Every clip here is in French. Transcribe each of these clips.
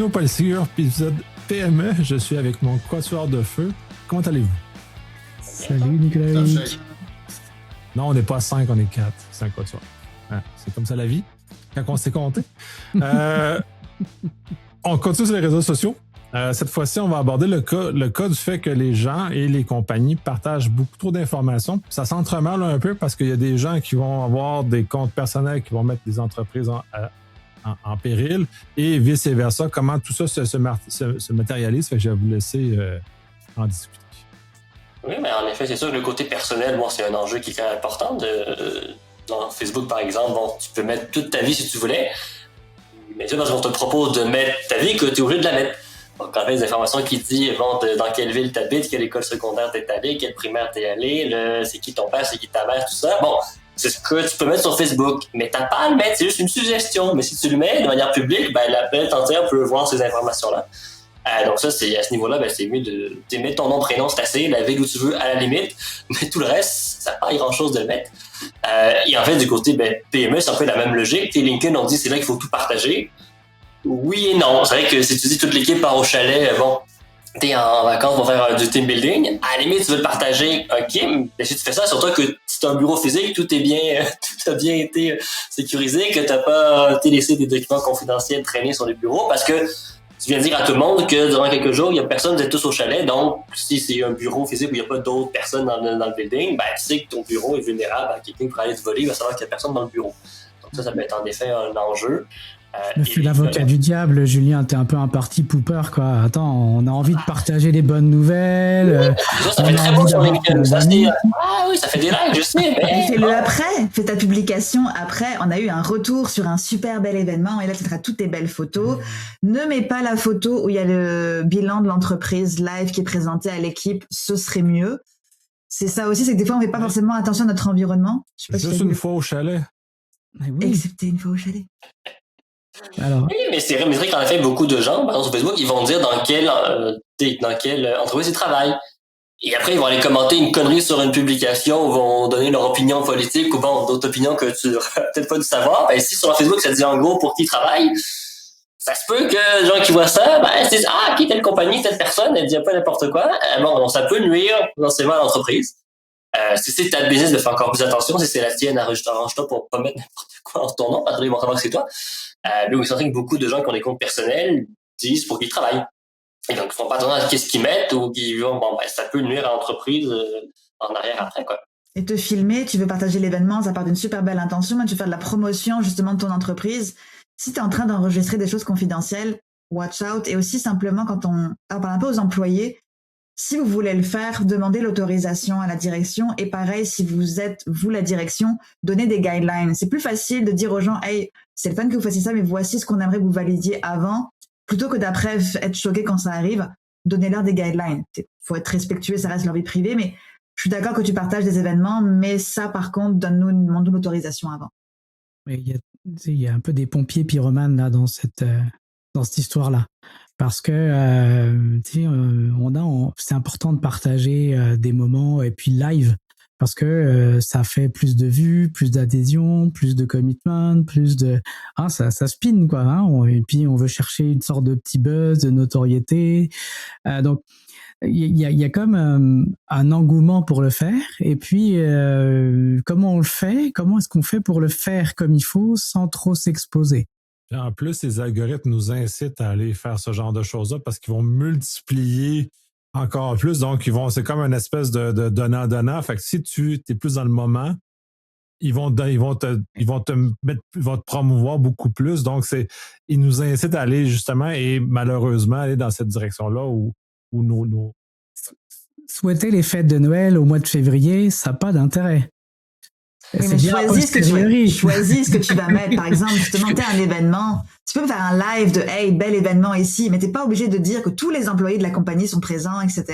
Bienvenue au Polysecure, épisode PME. Je suis avec mon quatuor de feu. Comment allez-vous? Salut Nicolas. Non, on n'est pas 5, on est 4. C'est un quatuor. Hein, c'est comme ça la vie, quand on s'est compté. On continue sur les réseaux sociaux. Cette fois-ci, on va aborder le cas du fait que les gens et les compagnies partagent beaucoup trop d'informations. Ça s'entremêle un peu parce qu'il y a des gens qui vont avoir des comptes personnels qui vont mettre des entreprises en péril et vice-versa. Comment tout ça se matérialise? Fait que je vais vous laisser en discuter. Oui, mais en effet, c'est sûr que le côté personnel, bon, c'est un enjeu qui est quand même important. Dans Facebook, par exemple, bon, tu peux mettre toute ta vie si tu voulais, mais c'est parce qu'on te propose de mettre ta vie que tu es obligé de la mettre. Donc, en fait, les informations qui disent bon, dans quelle ville tu habites, quelle école secondaire tu es allé, quelle primaire tu es allé, c'est qui ton père, c'est qui ta mère, tout ça. Bon, c'est ce que tu peux mettre sur Facebook, mais t'as pas à le mettre, c'est juste une suggestion. Mais si tu le mets de manière publique, ben, la planète entière peut voir ces informations-là. Donc ça, c'est à ce niveau-là, ben, c'est mieux de mettre ton nom, prénom, c'est assez, la ville où tu veux, à la limite, mais tout le reste, ça n'a pas grand-chose de le mettre. Et en fait, du côté PME, c'est un peu la même logique. LinkedIn, on dit c'est là qu'il faut tout partager. Oui et non. C'est vrai que si tu dis toute l'équipe part au chalet, bon, t'es en vacances pour faire du team building, à la limite, tu veux le partager, ok, mais si tu fais ça, surtout que c'est un bureau physique, tout a bien été sécurisé, que t'as pas laissé des documents confidentiels traîner sur les bureaux, parce que tu viens de dire à tout le monde que durant quelques jours, il y a personne, vous êtes tous au chalet, donc si c'est un bureau physique où il n'y a pas d'autres personnes dans le building, ben tu sais que ton bureau est vulnérable à quelqu'un qui pourrait aller te voler, il va savoir qu'il n'y a personne dans le bureau. Donc ça peut être en effet un enjeu. Je suis l'avocat du diable, Julien, t'es un peu un party pooper, quoi. Attends, on a envie de partager les bonnes nouvelles. Ça fait très bon sur LinkedIn. Ça fait des likes, je sais. Mais... Fais-le après, fais ta publication après. On a eu un retour sur un super bel événement et là, tu feras toutes tes belles photos. Ne mets pas la photo où il y a le bilan de l'entreprise live qui est présenté à l'équipe, ce serait mieux. C'est ça aussi, c'est que des fois, on ne fait pas forcément attention à notre environnement. Je sais pas juste une fois au chalet. Oui. Excepté une fois au chalet. Alors. Oui, mais c'est vrai qu'en effet, beaucoup de gens, par exemple sur Facebook, ils vont dire dans quelle entreprise ils travaillent. Et après, ils vont aller commenter une connerie sur une publication, ou vont donner leur opinion politique, ou bon, d'autres opinions que tu n'auras peut-être pas dû savoir. Ben, si sur Facebook, ça dit en gros pour qui ils travaillent, ça se peut que les gens qui voient ça, ben, se disent, qui telle compagnie, telle personne, elle dit un peu n'importe quoi. Bon, ça peut nuire potentiellement à l'entreprise. Si c'est ta business de faire encore plus attention, si c'est la tienne, arrange-toi pour pas mettre n'importe quoi en ton nom, parce qu'ils vont savoir que c'est toi. Mais oui, c'est vrai que beaucoup de gens qui ont des comptes personnels disent pour qui ils travaillent. Et donc, ils font pas attention à ce qu'ils mettent ou qu'ils vont, ça peut nuire à l'entreprise en arrière après, quoi. Et te filmer, tu veux partager l'événement, ça part d'une super belle intention, mais tu veux faire de la promotion, justement, de ton entreprise. Si tu es en train d'enregistrer des choses confidentielles, watch out. Et aussi, simplement, quand on parle un peu aux employés, si vous voulez le faire, demandez l'autorisation à la direction. Et pareil, si vous êtes, vous, la direction, donnez des guidelines. C'est plus facile de dire aux gens, hey, c'est le fun que vous fassiez ça, mais voici ce qu'on aimerait que vous validiez avant, plutôt que d'après être choqué quand ça arrive. Donnez-leur des guidelines. Faut être respectueux, ça reste leur vie privée, mais je suis d'accord que tu partages des événements, mais ça, par contre, demande-nous l'autorisation avant. Il y a un peu des pompiers pyromanes là dans cette histoire-là. Parce que c'est important de partager des moments et puis live parce que ça fait plus de vues, plus d'adhésion, plus de commitment, plus de ça spin quoi. Et puis on veut chercher une sorte de petit buzz, de notoriété. Donc il y a comme un engouement pour le faire. Et puis comment on le fait? Comment est-ce qu'on fait pour le faire comme il faut sans trop s'exposer? En plus, les algorithmes nous incitent à aller faire ce genre de choses-là parce qu'ils vont multiplier encore plus. Donc, c'est comme une espèce de donnant-donnant. Fait que si tu es plus dans le moment, ils vont te promouvoir beaucoup plus. Donc, ils nous incitent à aller justement et malheureusement aller dans cette direction-là où nos... Souhaiter les fêtes de Noël au mois de février, ça n'a pas d'intérêt. Oui, mais choisis ce que tu vas mettre. Par exemple, justement, t'es un événement. Tu peux faire un live de « Hey, bel événement ici », mais t'es pas obligé de dire que tous les employés de la compagnie sont présents, etc.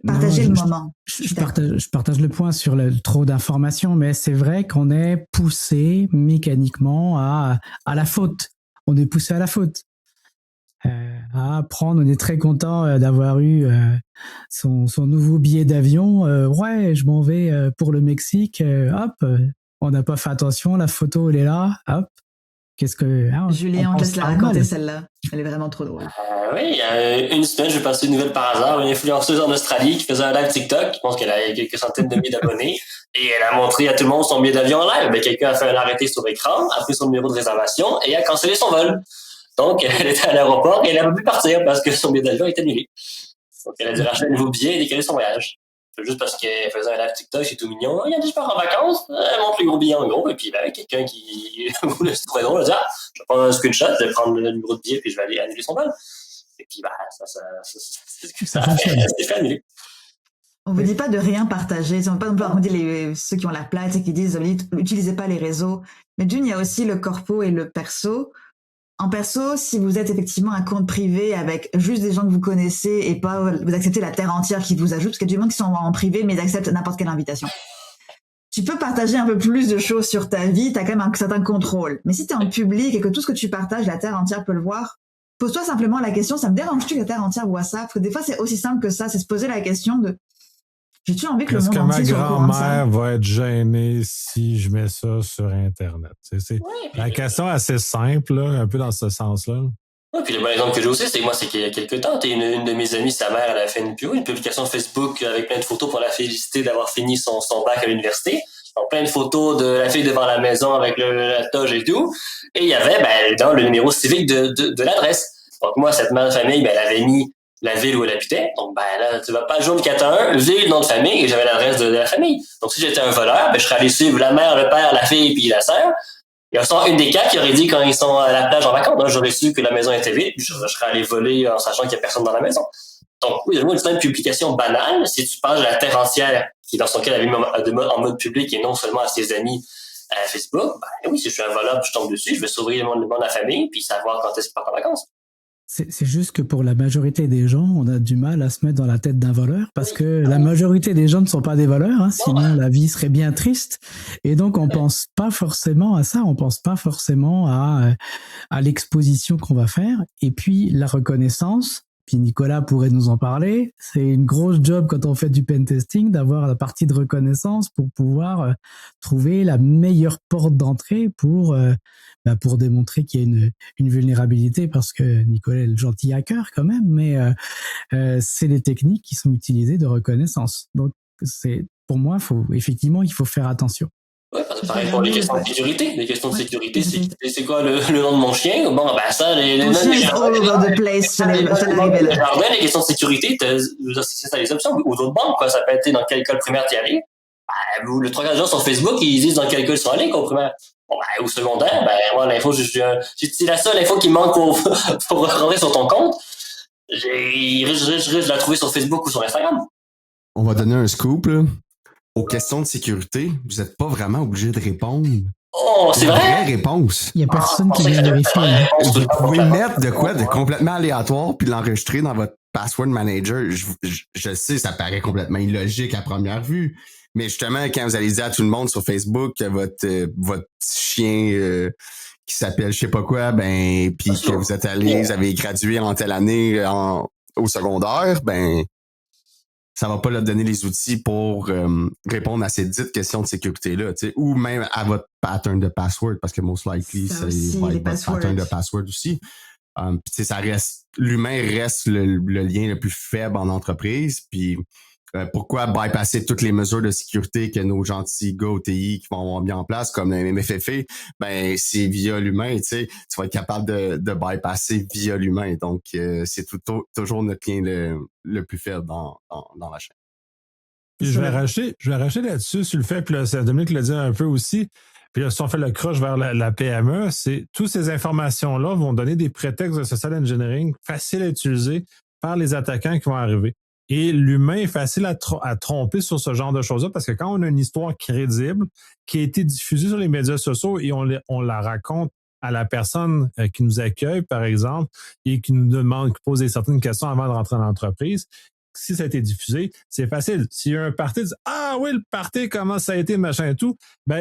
Partager le moment. Je partage le point sur trop d'informations, mais c'est vrai qu'on est poussé mécaniquement à la faute. On est poussé à la faute. À apprendre, on est très content d'avoir eu son nouveau billet d'avion. Ouais, je m'en vais pour le Mexique. On n'a pas fait attention, la photo elle est là. Hop, Qu'est-ce que... Julien, on te laisse la raconter celle-là. Elle est vraiment trop drôle. Oui, il y a une semaine, je passais une nouvelle par hasard, une influenceuse en Australie qui faisait un live TikTok. Je pense qu'elle a quelques centaines de milliers d'abonnés. Et elle a montré à tout le monde son billet d'avion en live. Quelqu'un a fait un arrêté sur l'écran, a pris son numéro de réservation et a cancellé son vol. Donc, elle était à l'aéroport et elle n'a pas pu partir parce que son billet d'avion est annulé. Donc, elle a dû racheter un nouveau billet et décaler son voyage. Juste parce qu'elle faisait un live TikTok, c'est tout mignon. Regardez, je pars en vacances. Elle montre le gros billet en gros. Et puis, quelqu'un qui voulait se trouver drôle, elle dit, je vais prendre un screenshot, je vais prendre le numéro de billet puis je vais aller annuler son vol. Et puis, ça fait annuler. On vous dit pas de rien partager. On ne peut pas dire ceux qui ont la plate et qui disent, utilisez pas les réseaux. Mais d'une, il y a aussi le corpo et le perso. En perso, si vous êtes effectivement un compte privé avec juste des gens que vous connaissez et pas vous acceptez la terre entière qui vous ajoute, parce qu'il y a du monde qui sont en privé mais ils acceptent n'importe quelle invitation. Tu peux partager un peu plus de choses sur ta vie, tu as quand même un certain contrôle. Mais si tu es en public et que tout ce que tu partages, la terre entière peut le voir, pose-toi simplement la question, ça me dérange-tu que la terre entière voit ça? Parce que des fois, c'est aussi simple que ça, c'est se poser la question de j'ai-tu envie que le monde entier soit au courant de ça? Est-ce que ma grand-mère va être gênée si je mets ça sur Internet? La question assez simple, là, un peu dans ce sens-là. Oui, puis le bon exemple que j'ai aussi, c'est qu'il y a quelques temps, une de mes amies, sa mère, elle a fait une publication Facebook avec plein de photos pour la féliciter d'avoir fini son bac à l'université. Donc, plein de photos de la fille devant la maison avec la toge et tout. Et il y avait, dans le numéro civique de l'adresse. Donc, moi, cette mère de famille, elle avait mis la ville où elle habitait. Donc, là, tu vas pas joindre 411, ville, nom de famille, et j'avais l'adresse de la famille. Donc, si j'étais un voleur, je serais allé suivre la mère, le père, la fille, puis la sœur. Il y a une des quatre qui aurait dit quand ils sont à la plage en vacances, j'aurais su que la maison était vide, puis je serais allé voler en sachant qu'il y a personne dans la maison. Donc, oui, il y a une publication banale. Si tu parles de la terre entière, qui dans son cas avait mis en mode public et non seulement à ses amis à Facebook, oui, si je suis un voleur, je tombe dessus, je vais sauver le monde de la famille, puis savoir quand est-ce qu'ils partent en vacances. C'est juste que pour la majorité des gens, on a du mal à se mettre dans la tête d'un voleur parce que la majorité des gens ne sont pas des voleurs, sinon la vie serait bien triste. Et donc, on pense pas forcément à ça, on pense pas forcément à l'exposition qu'on va faire. Et puis, la reconnaissance, puis Nicolas pourrait nous en parler, c'est une grosse job quand on fait du pentesting d'avoir la partie de reconnaissance pour pouvoir trouver la meilleure porte d'entrée pour démontrer qu'il y a une vulnérabilité, parce que Nicolas est le gentil hacker quand même, mais c'est les techniques qui sont utilisées de reconnaissance. Donc, pour moi, il faut faire attention. Oui, parce que pareil pour les questions de sécurité. Les questions de sécurité, c'est quoi le nom de mon chien? Bon, ça, les noms de all over the place. Les questions de sécurité, c'est ça les options. Ou d'autres banques, quoi. Ça peut être dans quelle école primaire tu y allais. Le 3 gens sur Facebook, ils disent dans quelle école ils sont allés, au primaire. Bon, au secondaire, moi, l'info, c'est la seule info qui me manque pour rentrer sur ton compte. Je risque de la trouver sur Facebook ou sur Instagram. On va donner un scoop, là. Aux questions de sécurité, vous n'êtes pas vraiment obligé de répondre. Oh, c'est vrai? Vraie réponse. Il n'y a personne qui vient vérifier. Vous pouvez mettre de complètement aléatoire puis l'enregistrer dans votre password manager. Je sais, ça paraît complètement illogique à première vue. Mais justement, quand vous allez dire à tout le monde sur Facebook que votre chien qui s'appelle je sais pas quoi, puis que vous êtes allé, vous avez gradué en telle année au secondaire, ça va pas leur donner les outils pour répondre à ces dites questions de sécurité-là, ou même à votre pattern de password, parce que most likely, c'est votre pattern de password aussi. Ça reste, l'humain reste le lien le plus faible en entreprise, puis pourquoi bypasser toutes les mesures de sécurité que nos gentils gars au TI qui vont avoir mis en place, comme le MFFA, c'est via l'humain, tu vas être capable de bypasser via l'humain. Donc, c'est toujours notre lien le plus faible dans la chaîne. Puis je vais racheter là-dessus sur le fait, puis là, Dominique l'a dit un peu aussi, puis là, si on fait le crush vers la PME, c'est toutes ces informations-là vont donner des prétextes de social engineering faciles à utiliser par les attaquants qui vont arriver. Et l'humain est facile à tromper sur ce genre de choses-là parce que quand on a une histoire crédible qui a été diffusée sur les médias sociaux et on la raconte à la personne qui nous accueille, par exemple, et qui nous demande, qui pose certaines questions avant de rentrer dans l'entreprise, si ça a été diffusé, c'est facile. S'il y a un party, dit « Ah oui, le party, comment ça a été, machin et tout »,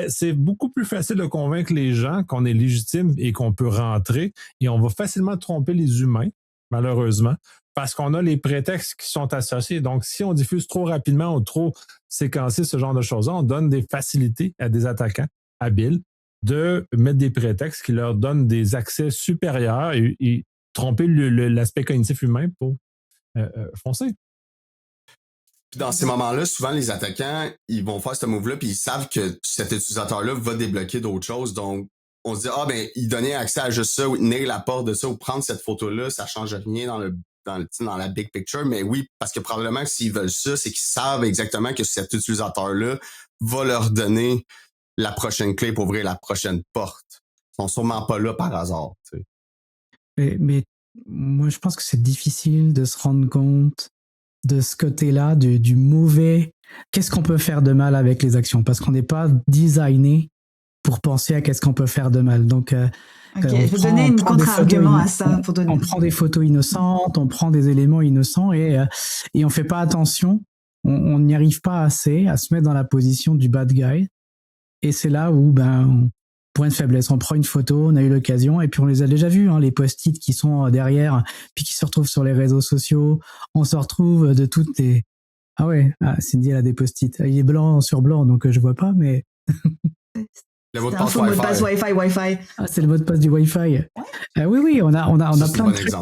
c'est beaucoup plus facile de convaincre les gens qu'on est légitime et qu'on peut rentrer et on va facilement tromper les humains, malheureusement, parce qu'on a les prétextes qui sont associés. Donc, si on diffuse trop rapidement ou trop séquencé ce genre de choses-là, on donne des facilités à des attaquants habiles de mettre des prétextes qui leur donnent des accès supérieurs et tromper l'aspect cognitif humain pour foncer. Puis dans ces moments-là, souvent, les attaquants, ils vont faire ce move-là, puis ils savent que cet utilisateur-là va débloquer d'autres choses. Donc, on se dit, il donnait accès à juste ça, ou tenir la porte de ça, ou prendre cette photo-là, ça change rien dans la big picture. Mais oui, parce que probablement que s'ils veulent ça, c'est qu'ils savent exactement que cet utilisateur-là va leur donner la prochaine clé pour ouvrir la prochaine porte. Ils sont sûrement pas là par hasard. Tu sais. Mais moi, je pense que c'est difficile de se rendre compte de ce côté-là, du mauvais. Qu'est-ce qu'on peut faire de mal avec les actions? Parce qu'on n'est pas designé pour penser à qu'est-ce qu'on peut faire de mal. Donc, je vais donner une contre-argument à ça. On prend des photos innocentes, on prend des éléments innocents et on fait pas attention. On n'y arrive pas assez à se mettre dans la position du bad guy. Et c'est là où, point de faiblesse, on prend une photo, on a eu l'occasion, et puis on les a déjà vus, les post-it qui sont derrière, puis qui se retrouvent sur les réseaux sociaux. On se retrouve de toutes les... Ah ouais, Cindy, elle a des post-it. Il est blanc sur blanc, donc je vois pas, mais... Le mot de passe Wi-Fi. Ah, c'est le mot de passe du Wi-Fi. Oui, on a plein de trucs.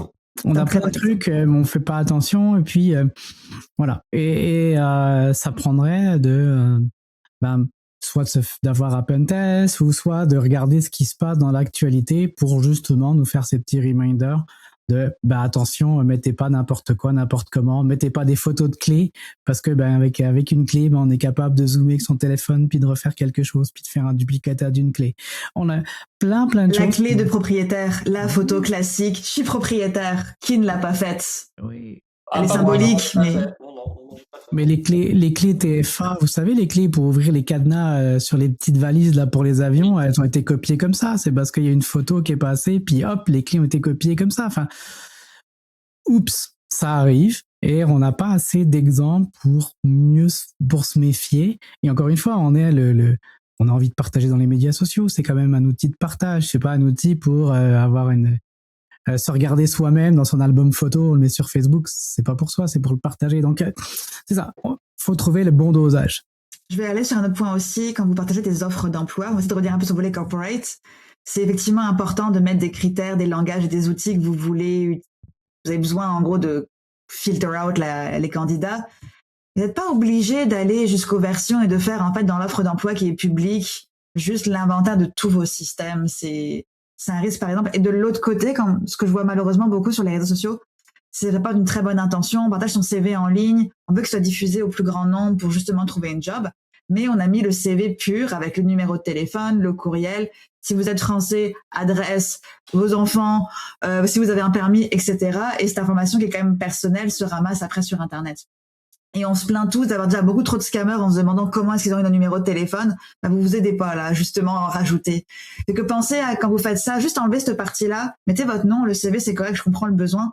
On a plein de trucs, mais on fait pas attention, et puis voilà. Et ça prendrait soit d'avoir un pentest, ou soit de regarder ce qui se passe dans l'actualité pour justement nous faire ces petits reminders de attention, mettez pas n'importe quoi, n'importe comment, mettez pas des photos de clés, parce que avec une clé, on est capable de zoomer avec son téléphone, puis de refaire quelque chose, puis de faire un duplicata d'une clé. On a plein de choses. La clé de propriétaire, la photo classique, je suis propriétaire, qui ne l'a pas faite? Oui. Elle est symbolique, mais les clés TFA, vous savez, les clés pour ouvrir les cadenas sur les petites valises là pour les avions, elles ont été copiées comme ça. C'est parce qu'il y a une photo qui est passée, puis hop, les clés ont été copiées comme ça. Enfin, oups, ça arrive. Et on n'a pas assez d'exemples pour se méfier. Et encore une fois, on a envie de partager dans les médias sociaux. C'est quand même un outil de partage. C'est pas un outil pour avoir se regarder soi-même dans son album photo, on le met sur Facebook, c'est pas pour soi, c'est pour le partager. Donc, c'est ça. Faut trouver le bon dosage. Je vais aller sur un autre point aussi. Quand vous partagez des offres d'emploi, on va essayer de redire un peu sur le volet corporate. C'est effectivement important de mettre des critères, des langages et des outils que vous voulez. Vous avez besoin, en gros, de filter out les candidats. Vous n'êtes pas obligé d'aller jusqu'aux versions et de faire, en fait, dans l'offre d'emploi qui est publique, juste l'inventaire de tous vos systèmes. C'est un risque, par exemple. Et de l'autre côté, ce que je vois malheureusement beaucoup sur les réseaux sociaux, c'est pas d'une très bonne intention. On partage son CV en ligne, on veut que ce soit diffusé au plus grand nombre pour justement trouver une job. Mais on a mis le CV pur avec le numéro de téléphone, le courriel. Si vous êtes français, adresse, vos enfants, si vous avez un permis, etc. Et cette information qui est quand même personnelle se ramasse après sur Internet. Et on se plaint tous d'avoir déjà beaucoup trop de scammers en se demandant comment est-ce qu'ils ont eu nos numéros de téléphone. Vous vous aidez pas là, justement, à en rajouter. Et que pensez à, quand vous faites ça, juste enlevez cette partie-là, mettez votre nom, le CV c'est correct, je comprends le besoin.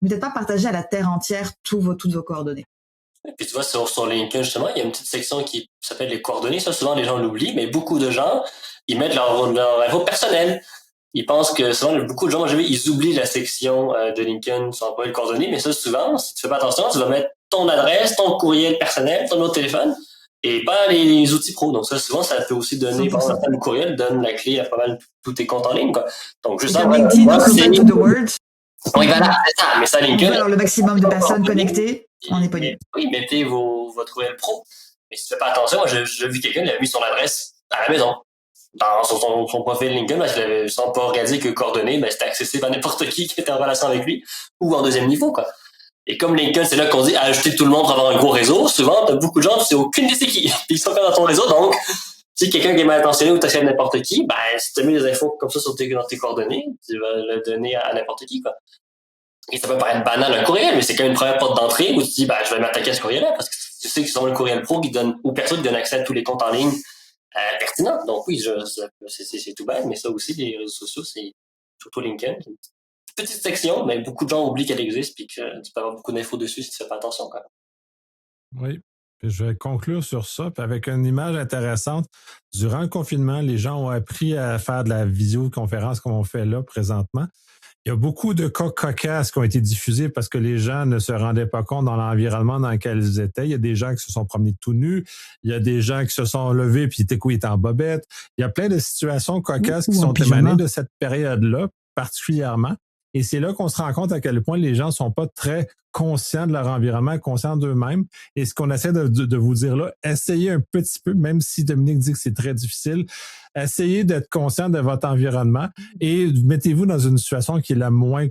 Mais peut-être pas partager à la terre entière toutes vos coordonnées. Et puis tu vois, sur LinkedIn, justement, il y a une petite section qui s'appelle les coordonnées. Ça, souvent, les gens l'oublient, mais beaucoup de gens, ils mettent leur info personnelle. Ils pensent que souvent, beaucoup de gens, moi j'ai vu, ils oublient la section de LinkedIn sur employé de coordonnées, mais ça, souvent, si tu fais pas attention, tu vas mettre ton adresse, ton courriel personnel, ton numéro de téléphone, et pas les outils pro. Donc ça, souvent, ça peut aussi donner, par exemple, le courriel donne la clé à pas mal tous tes comptes en ligne, quoi. Donc, juste avant, LinkedIn, to the world. Oui, voilà, c'est ça. Mais ça, LinkedIn. Alors, le maximum de personnes connectées, on est pogné. Oui, mettez votre courriel pro. Mais si tu fais pas attention, moi, j'ai vu quelqu'un, il a mis son adresse à la maison. Sur son profil LinkedIn, parce qu'il avait sans pas regarder que coordonnées, c'était accessible à n'importe qui était en relation avec lui, ou en deuxième niveau, quoi. Et comme LinkedIn, c'est là qu'on dit ajouter tout le monde pour avoir un gros réseau, souvent, t'as beaucoup de gens, tu sais aucune idée c'est qui. Puis ils sont pas dans ton réseau, donc, si quelqu'un qui est mal intentionné ou t'achètes n'importe qui, si t'as mis des infos comme ça dans tes coordonnées, tu vas le donner à n'importe qui, quoi. Et ça peut paraître banal un courriel, mais c'est quand même une première porte d'entrée où tu te dis, je vais m'attaquer à ce courriel-là, parce que tu sais que c'est le courriel pro qui donne, ou personne qui donne accès à tous les comptes en ligne, pertinent. Donc oui, c'est tout bête, mais ça aussi, les réseaux sociaux, c'est surtout LinkedIn. C'est une petite section, mais beaucoup de gens oublient qu'elle existe puis que tu peux avoir beaucoup d'infos dessus si tu fais pas attention. Quoi. Oui. Je vais conclure sur ça, puis avec une image intéressante. Durant le confinement, les gens ont appris à faire de la visioconférence comme on fait là présentement. Il y a beaucoup de cas cocasses qui ont été diffusés parce que les gens ne se rendaient pas compte dans l'environnement dans lequel ils étaient. Il y a des gens qui se sont promenés tout nus. Il y a des gens qui se sont levés puis ils étaient en bobette. Il y a plein de situations cocasses qui sont émanées de cette période-là, particulièrement. Et c'est là qu'on se rend compte à quel point les gens ne sont pas très conscients de leur environnement, conscients d'eux-mêmes. Et ce qu'on essaie de vous dire là, essayez un petit peu, même si Dominique dit que c'est très difficile, essayez d'être conscient de votre environnement et mettez-vous dans une situation qui est la moins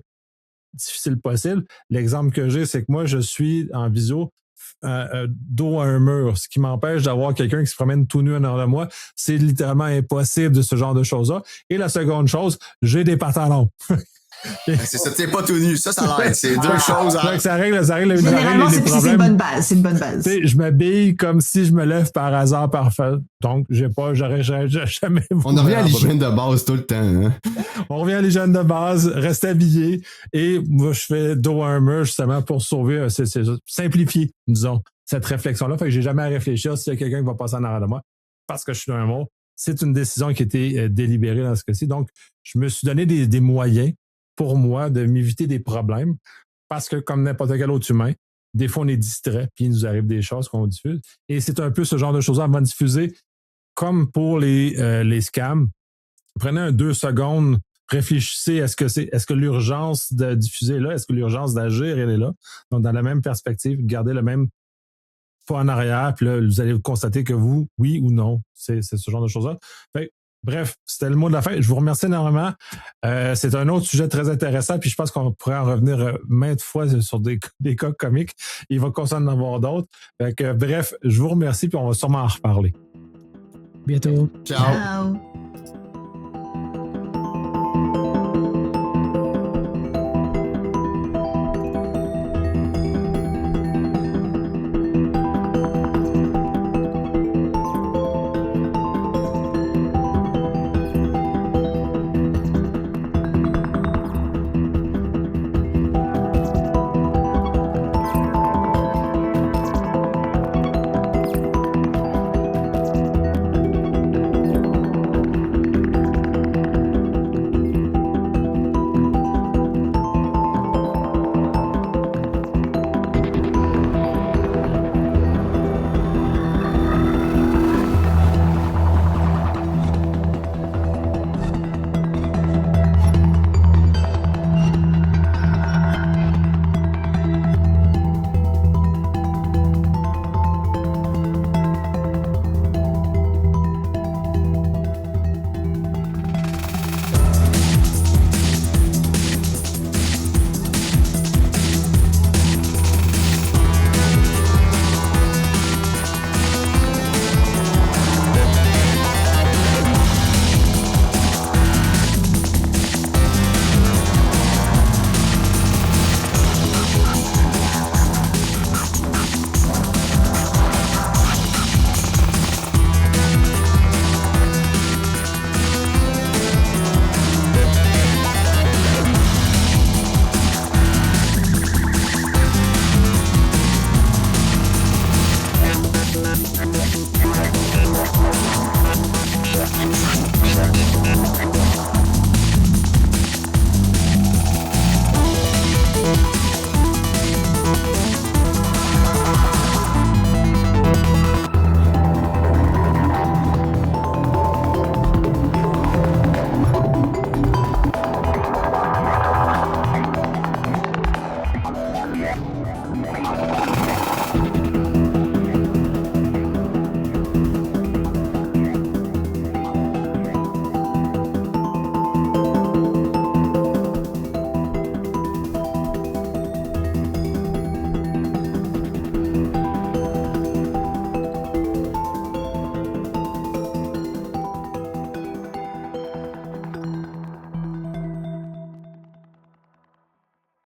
difficile possible. L'exemple que j'ai, c'est que moi, je suis en visio dos à un mur, ce qui m'empêche d'avoir quelqu'un qui se promène tout nu en arrière de moi. C'est littéralement impossible de ce genre de choses-là. Et la seconde chose, j'ai des pantalons. C'est ça, t'es pas tout nu. Ça l'aide. C'est deux choses. Donc, ça règle généralement, les problèmes. C'est une bonne base. C'est une bonne base. Je m'habille comme si je me lève par hasard parfait. Donc, j'aurais jamais voulu. On revient à l'hygiène de base tout le temps. Hein? On revient à l'hygiène de base, reste habillé. Et moi, je fais dos à un mur justement pour sauver, c'est simplifier, disons, cette réflexion-là. Fait que j'ai jamais à réfléchir s'il y a quelqu'un qui va passer en arrière de moi parce que je suis dans un mot. C'est une décision qui a été délibérée dans ce cas-ci. Donc, je me suis donné des moyens pour moi de m'éviter des problèmes parce que comme n'importe quel autre humain, des fois on est distrait puis il nous arrive des choses qu'on diffuse et c'est un peu ce genre de choses qu'on va diffuser comme pour les scams. Prenez 2 secondes, réfléchissez est-ce que l'urgence de diffuser est là, est-ce que l'urgence d'agir elle est là, donc dans la même perspective, gardez le même pas en arrière puis là vous allez constater que vous, oui ou non, c'est ce genre de choses-là. Fait, bref, c'était le mot de la fin. Je vous remercie énormément. C'est un autre sujet très intéressant, puis je pense qu'on pourrait en revenir maintes fois sur des cas comiques. Il va continuer d'en avoir d'autres. Bref, je vous remercie, puis on va sûrement en reparler. Bientôt. Ciao.